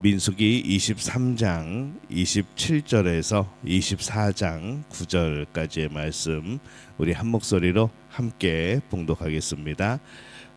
민수기 23장 27절에서 24장 9절까지의 말씀 우리 한 목소리로 함께 봉독하겠습니다.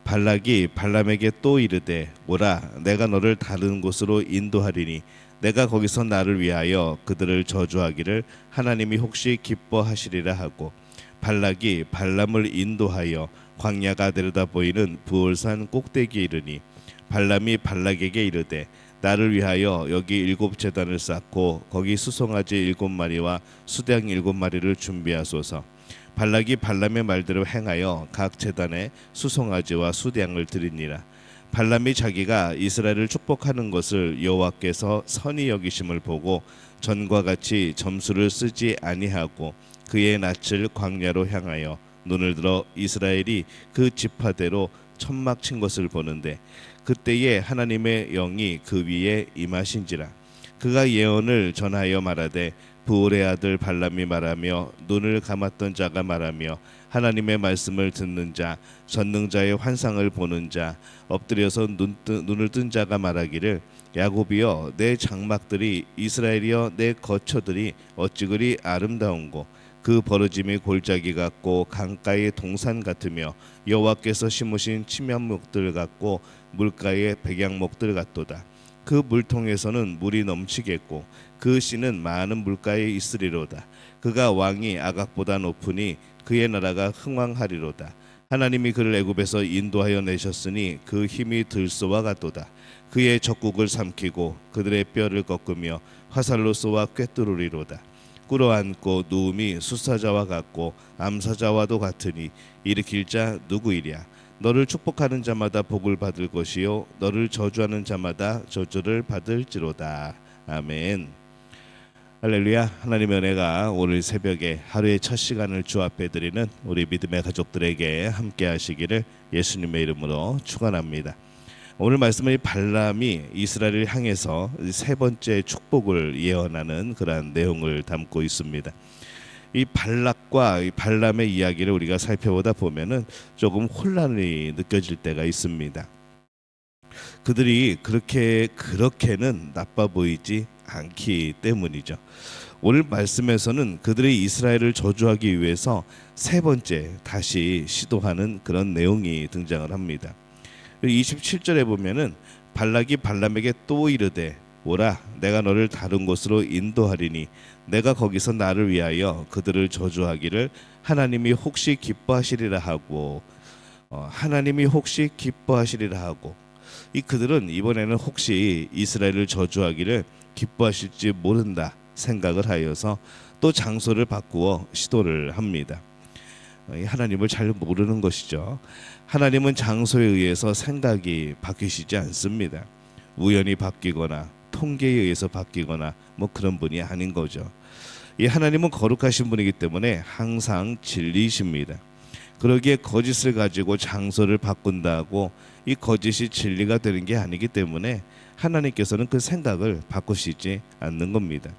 발락이 발람에게 또 이르되 오라 내가 너를 다른 곳으로 인도하리니 내가 거기서 나를 위하여 그들을 저주하기를 하나님이 혹시 기뻐하시리라 하고 발락이 발람을 인도하여 광야가 내려다 보이는 부올산 꼭대기에 이르니 발람이 발락에게 이르되 나를 위하여 여기 7제단을 쌓고 거기 수송아지 7마리와 수양 7마리를 준비하소서. 발락이 발람의 말대로 행하여 각 제단에 수송아지와 수양을 드리니라. 발람이 자기가 이스라엘을 축복하는 것을 여호와께서 선히 여기심을 보고 전과 같이 점수를 쓰지 아니하고 그의 낯을 광야로 향하여 눈을 들어 이스라엘이 그 지파대로 천막 친 것을 보는데 그때에 하나님의 영이 그 위에 임하신지라. 그가 예언을 전하여 말하되 부올의 아들 발람이 말하며 눈을 감았던 자가 말하며 하나님의 말씀을 듣는 자 전능자의 환상을 보는 자 엎드려서 눈을 뜬 자가 말하기를 야곱이여 내 장막들이 이스라엘이여 내 거처들이 어찌 그리 아름다운고 그 버러짐이 골짜기 같고 강가의 동산 같으며 여호와께서 심으신 침향목들 같고 물가의 백향목들 같도다. 그 물통에서는 물이 넘치겠고 그 씨는 많은 물가에 있으리로다. 그가 왕이 아각보다 높으니 그의 나라가 흥왕하리로다. 하나님이 그를 애굽에서 인도하여 내셨으니 그 힘이 들소와 같도다. 그의 적국을 삼키고 그들의 뼈를 꺾으며 화살로 쏘아 꿰뚫으리로다. 꿇어앉고 누움이 수사자와 같고 암사자와도 같으니 일으킬 자 누구이랴. 너를 축복하는 자마다 복을 받을 것이요 너를 저주하는 자마다 저주를 받을지로다. 아멘. 할렐루야. 하나님의 은혜가 오늘 새벽에 하루의 첫 시간을 주 앞에 드리는 우리 믿음의 가족들에게 함께 하시기를 예수님의 이름으로 축원합니다. 오늘 말씀은 발람이 이스라엘을 향해서 세 번째 축복을 예언하는 그러한 내용을 담고 있습니다. 이 발락과 이 발람의 이야기를 우리가 살펴보다 보면은 조금 혼란이 느껴질 때가 있습니다. 그들이 그렇게는 나빠 보이지 않기 때문이죠. 오늘 말씀에서는 그들이 이스라엘을 저주하기 위해서 세 번째 다시 시도하는 그런 내용이 등장을 합니다. 27절에 보면은 발락이 발람에게 또 이르되 오라 내가 너를 다른 곳으로 인도하리니 내가 거기서 나를 위하여 그들을 저주하기를 하나님이 혹시 기뻐하시리라 하고 하나님이 혹시 기뻐하시리라 하고 이 그들은 이번에는 혹시 이스라엘을 저주하기를 기뻐하실지 모른다 생각을 하여서 또 장소를 바꾸어 시도를 합니다. 하나님을 잘 모르는 것이죠. 하나님은 장소에 의해서 생각이 바뀌시지 않습니다. 우연히 바뀌거나 통계에 의해서 바뀌거나 뭐 그런 분이 아닌 거죠. 이 하나님은 거룩하신 분이기 때문에 항상 진리이십니다. 그러기에 거짓을 가지고 장소를 바꾼다고 이 거짓이 진리가 되는 게 아니기 때문에 하나님께서는 그 생각을 바꾸시지 않는 겁니다.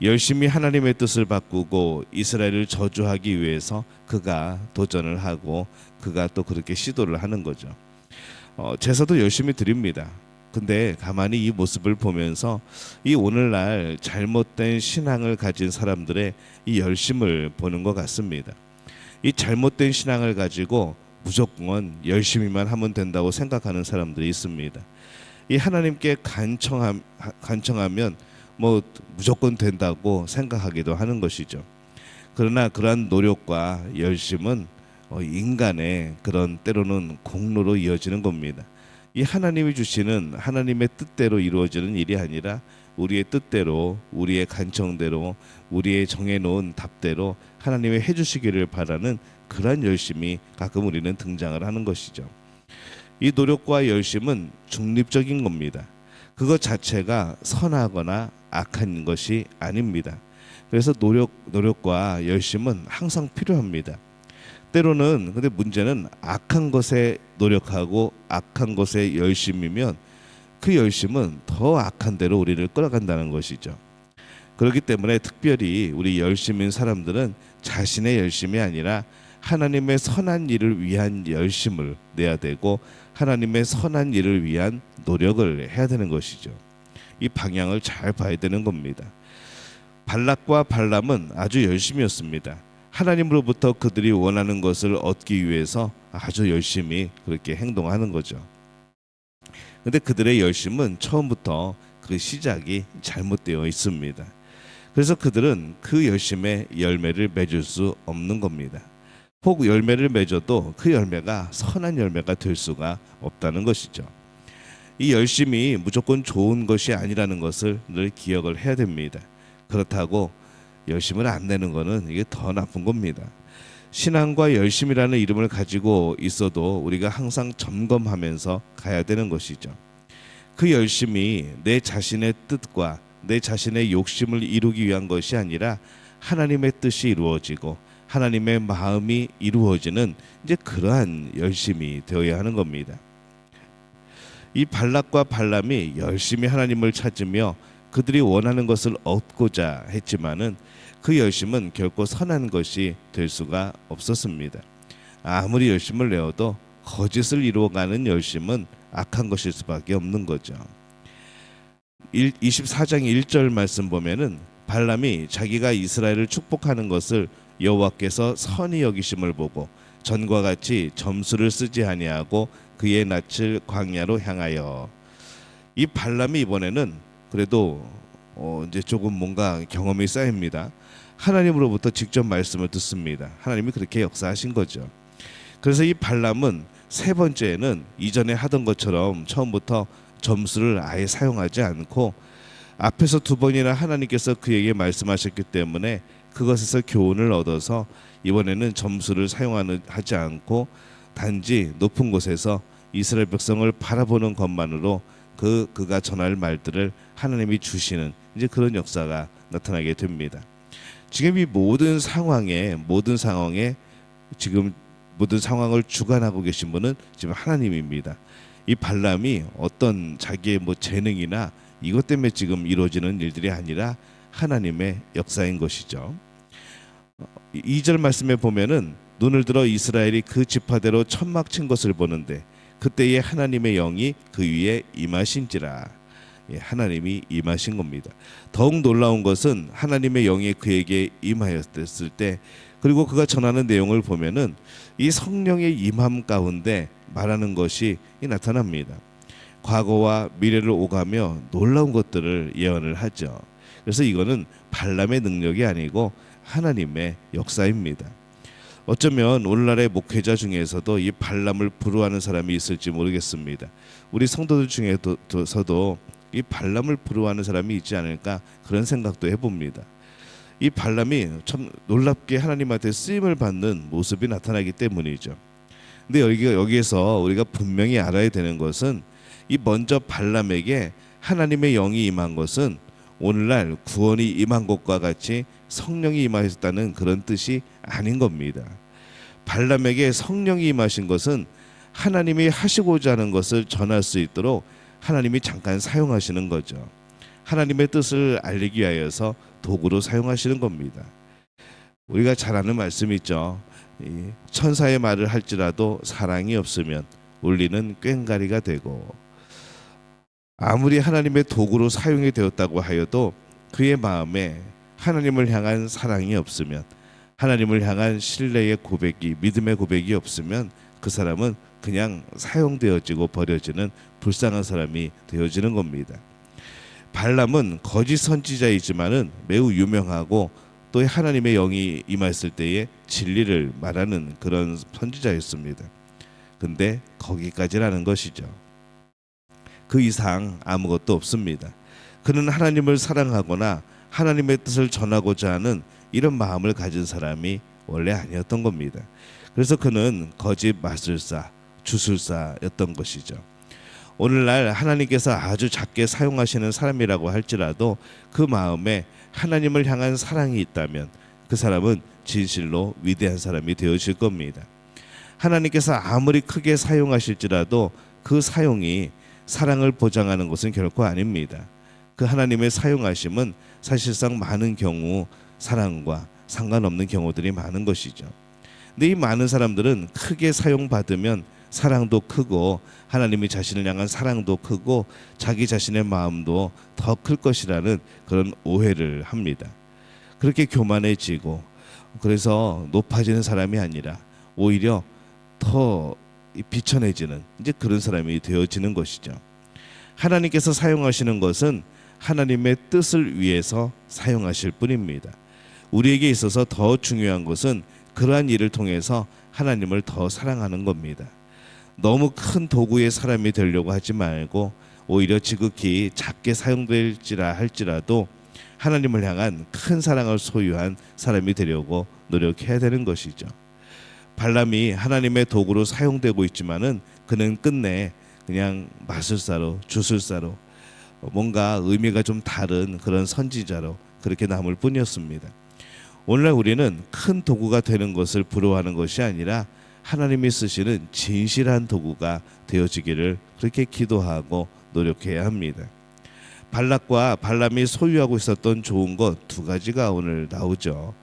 열심히 하나님의 뜻을 바꾸고 이스라엘을 저주하기 위해서 그가 도전을 하고 그가 또 그렇게 시도를 하는 거죠. 제사도 열심히 드립니다. 근데 가만히 이 모습을 보면서 이 오늘날 잘못된 신앙을 가진 사람들의 이 열심을 보는 것 같습니다. 이 잘못된 신앙을 가지고 무조건 열심히만 하면 된다고 생각하는 사람들이 있습니다. 이 하나님께 간청하면 뭐 무조건 된다고 생각하기도 하는 것이죠. 그러나 그러한 노력과 열심은 인간의 그런 때로는 공로로 이어지는 겁니다. 이 하나님이 주시는 하나님의 뜻대로 이루어지는 일이 아니라 우리의 뜻대로 우리의 간청대로 우리의 정해놓은 답대로 하나님이 해주시기를 바라는 그러한 열심이 가끔 우리는 등장을 하는 것이죠. 이 노력과 열심은 중립적인 겁니다. 그것 자체가 선하거나 악한 것이 아닙니다. 그래서 노력과 열심은 항상 필요합니다. 때로는 근데 문제는 악한 것에 노력하고 악한 것에 열심이면 그 열심은 더 악한 대로 우리를 끌어간다는 것이죠. 그렇기 때문에 특별히 우리 열심인 사람들은 자신의 열심이 아니라 하나님의 선한 일을 위한 열심을 내야 되고 하나님의 선한 일을 위한 노력을 해야 되는 것이죠. 이 방향을 잘 봐야 되는 겁니다. 발락과 발람은 아주 열심이었습니다. 하나님으로부터 그들이 원하는 것을 얻기 위해서 아주 열심히 그렇게 행동하는 거죠. 근데 그들의 열심은 처음부터 그 시작이 잘못되어 있습니다. 그래서 그들은 그 열심에 열매를 맺을 수 없는 겁니다. 혹 열매를 맺어도 그 열매가 선한 열매가 될 수가 없다는 것이죠. 이 열심이 무조건 좋은 것이 아니라는 것을 늘 기억을 해야 됩니다. 그렇다고 열심을 안 내는 것은 이게 더 나쁜 겁니다. 신앙과 열심이라는 이름을 가지고 있어도 우리가 항상 점검하면서 가야 되는 것이죠. 그 열심이 내 자신의 뜻과 내 자신의 욕심을 이루기 위한 것이 아니라 하나님의 뜻이 이루어지고 하나님의 마음이 이루어지는 이제 그러한 열심이 되어야 하는 겁니다. 이 발락과 발람이 열심히 하나님을 찾으며 그들이 원하는 것을 얻고자 했지만은 그 열심은 결코 선한 것이 될 수가 없었습니다. 아무리 열심을 내어도 거짓을 이루어가는 열심은 악한 것일 수밖에 없는 거죠. 24장 1절 말씀 보면은 발람이 자기가 이스라엘을 축복하는 것을 여호와께서 선히 여기심을 보고 전과 같이 점수를 쓰지 아니하고 그의 낯을 광야로 향하여. 이 발람이 이번에는 그래도 이제 조금 뭔가 경험이 쌓입니다. 하나님으로부터 직접 말씀을 듣습니다. 하나님이 그렇게 역사하신 거죠. 그래서 이 발람은 세 번째에는 이전에 하던 것처럼 처음부터 점수를 아예 사용하지 않고 앞에서 두 번이나 하나님께서 그에게 말씀하셨기 때문에 그것에서 교훈을 얻어서 이번에는 점수를 사용하지 않고 단지 높은 곳에서 이스라엘 백성을 바라보는 것만으로 그가 전할 말들을 하나님이 주시는 이제 그런 역사가 나타나게 됩니다. 지금 이 모든 상황에 지금 모든 상황을 주관하고 계신 분은 지금 하나님입니다. 이 발람이 어떤 자기의 재능이나 이것 때문에 지금 이루어지는 일들이 아니라 하나님의 역사인 것이죠. 2절 말씀에 보면은 눈을 들어 이스라엘이 그 지파대로 천막 친 것을 보는데 그때에 하나님의 영이 그 위에 임하신지라. 하나님이 임하신 겁니다. 더욱 놀라운 것은 하나님의 영이 그에게 임하였을 때 그리고 그가 전하는 내용을 보면은 이 성령의 임함 가운데 말하는 것이 나타납니다. 과거와 미래를 오가며 놀라운 것들을 예언을 하죠. 그래서 이거는 발람의 능력이 아니고 하나님의 역사입니다. 어쩌면 오늘날의 목회자 중에서도 이 발람을 부러워하는 사람이 있을지 모르겠습니다. 우리 성도들 중에서도 이 발람을 부러워하는 사람이 있지 않을까 그런 생각도 해봅니다. 이 발람이 참 놀랍게 하나님한테 쓰임을 받는 모습이 나타나기 때문이죠. 근데 여기에서 우리가 분명히 알아야 되는 것은 이 먼저 발람에게 하나님의 영이 임한 것은 오늘날 구원이 임한 것과 같이 성령이 임하셨다는 그런 뜻이 아닌 겁니다. 발람에게 성령이 임하신 것은 하나님이 하시고자 하는 것을 전할 수 있도록 하나님이 잠깐 사용하시는 거죠. 하나님의 뜻을 알리기 위하여서 도구로 사용하시는 겁니다. 우리가 잘 아는 말씀이 있죠. 천사의 말을 할지라도 사랑이 없으면 울리는 꽹과리가 되고, 아무리 하나님의 도구로 사용이 되었다고 하여도 그의 마음에 하나님을 향한 사랑이 없으면, 하나님을 향한 신뢰의 고백이, 믿음의 고백이 없으면 그 사람은 그냥 사용되어지고 버려지는 불쌍한 사람이 되어지는 겁니다. 발람은 거짓 선지자이지만은 매우 유명하고 또 하나님의 영이 임했을 때에 진리를 말하는 그런 선지자였습니다. 근데 거기까지라는 것이죠. 그 이상 아무것도 없습니다. 그는 하나님을 사랑하거나 하나님의 뜻을 전하고자 하는 이런 마음을 가진 사람이 원래 아니었던 겁니다. 그래서 그는 거짓 마술사, 주술사였던 것이죠. 오늘날 하나님께서 아주 작게 사용하시는 사람이라고 할지라도 그 마음에 하나님을 향한 사랑이 있다면 그 사람은 진실로 위대한 사람이 되어질 겁니다. 하나님께서 아무리 크게 사용하실지라도 그 사용이 사랑을 보장하는 것은 결코 아닙니다. 그 하나님의 사용하심은 사실상 많은 경우 사랑과 상관없는 경우들이 많은 것이죠. 근데 이 많은 사람들은 크게 사용받으면 사랑도 크고 하나님이 자신을 향한 사랑도 크고 자기 자신의 마음도 더 클 것이라는 그런 오해를 합니다. 그렇게 교만해지고 그래서 높아지는 사람이 아니라 오히려 더 비천해지는 이제 그런 사람이 되어지는 것이죠. 하나님께서 사용하시는 것은 하나님의 뜻을 위해서 사용하실 뿐입니다. 우리에게 있어서 더 중요한 것은 그러한 일을 통해서 하나님을 더 사랑하는 겁니다. 너무 큰 도구의 사람이 되려고 하지 말고 오히려 지극히 작게 사용될지라 할지라도 하나님을 향한 큰 사랑을 소유한 사람이 되려고 노력해야 되는 것이죠. 발람이 하나님의 도구로 사용되고 있지만은 그는 끝내 그냥 마술사로 주술사로 뭔가 의미가 좀 다른 그런 선지자로 그렇게 남을 뿐이었습니다. 오늘날 우리는 큰 도구가 되는 것을 부러워하는 것이 아니라 하나님이 쓰시는 진실한 도구가 되어지기를 그렇게 기도하고 노력해야 합니다. 발락과 발람이 소유하고 있었던 좋은 것 두 가지가 오늘 나오죠.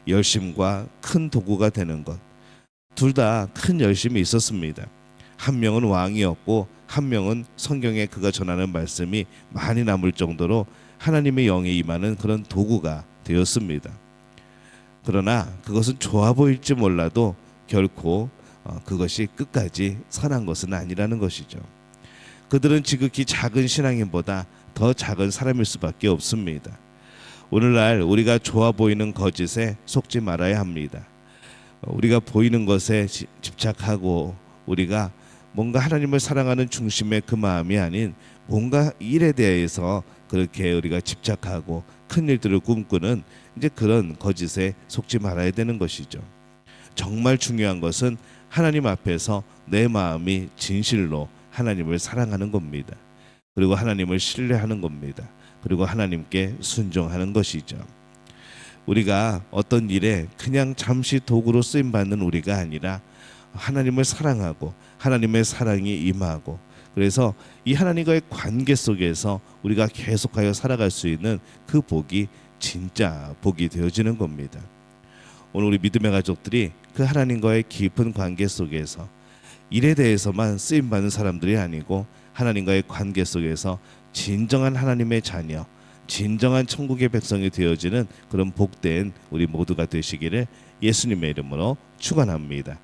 열심과 큰 도구가 되는 것. 둘 다 큰 열심이 있었습니다. 한 명은 왕이었고 한 명은 성경에 그가 전하는 말씀이 많이 남을 정도로 하나님의 영에 임하는 그런 도구가 되었습니다. 그러나 그것은 좋아 보일지 몰라도 결코 그것이 끝까지 선한 것은 아니라는 것이죠. 그들은 지극히 작은 신앙인보다 더 작은 사람일 수밖에 없습니다. 오늘날 우리가 좋아 보이는 거짓에 속지 말아야 합니다. 우리가 보이는 것에 집착하고 우리가 뭔가 하나님을 사랑하는 중심의 그 마음이 아닌 뭔가 일에 대해서 그렇게 우리가 집착하고 큰 일들을 꿈꾸는 이제 그런 거짓에 속지 말아야 되는 것이죠. 정말 중요한 것은 하나님 앞에서 내 마음이 진실로 하나님을 사랑하는 겁니다. 그리고 하나님을 신뢰하는 겁니다. 그리고 하나님께 순종하는 것이죠. 우리가 어떤 일에 그냥 잠시 도구로 쓰임 받는 우리가 아니라 하나님을 사랑하고 하나님의 사랑이 임하고 그래서 이 하나님과의 관계 속에서 우리가 계속하여 살아갈 수 있는 그 복이 진짜 복이 되어지는 겁니다. 오늘 우리 믿음의 가족들이 그 하나님과의 깊은 관계 속에서 일에 대해서만 쓰임받는 사람들이 아니고 하나님과의 관계 속에서 진정한 하나님의 자녀, 진정한 천국의 백성이 되어지는 그런 복된 우리 모두가 되시기를 예수님의 이름으로 축원합니다.